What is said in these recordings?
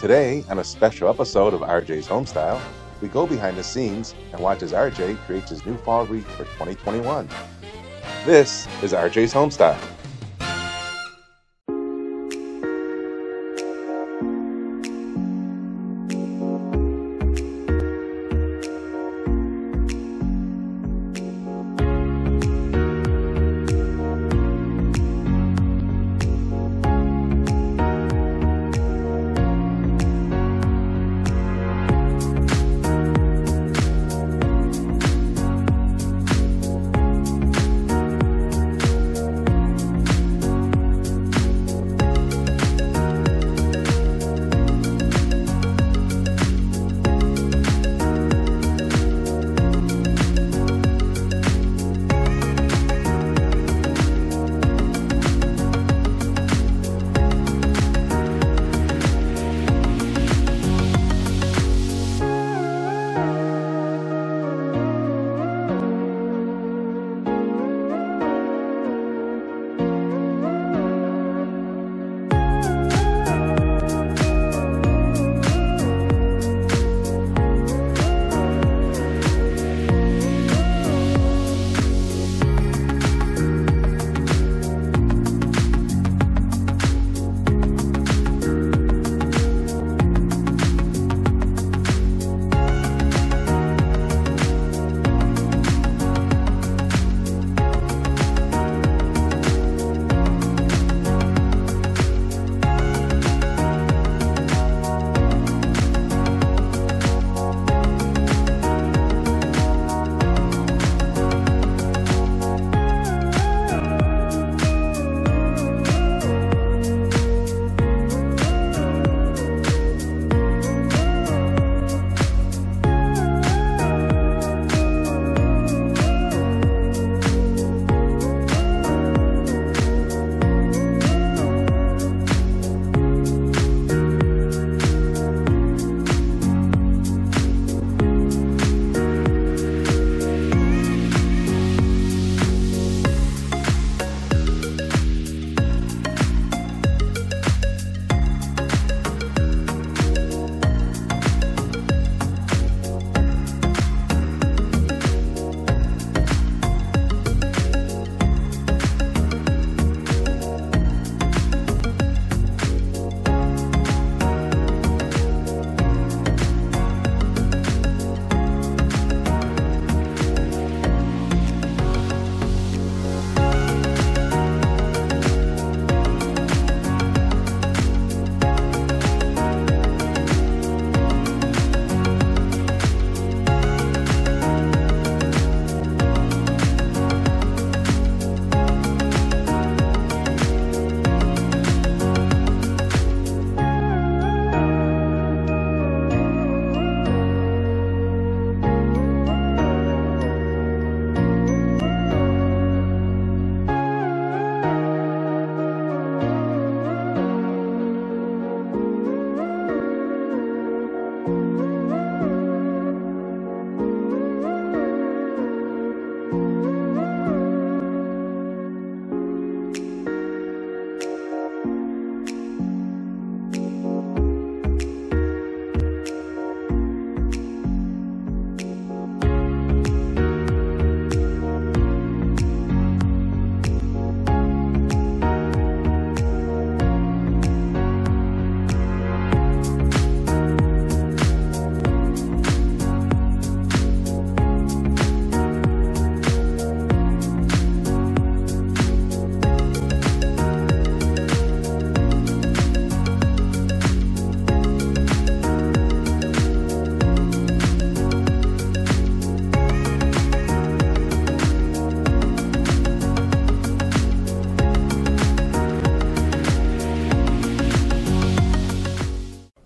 Today, on a special episode of RJ's Homestyle, we go behind the scenes and watch as RJ creates his new fall wreath for 2021. This is RJ's Homestyle.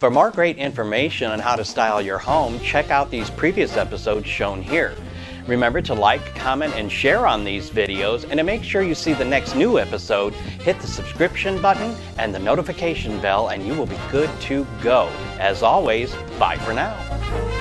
For more great information on how to style your home, check out these previous episodes shown here. Remember to like, comment, and share on these videos, and to make sure you see the next new episode, hit the subscription button and the notification bell and you will be good to go. As always, bye for now.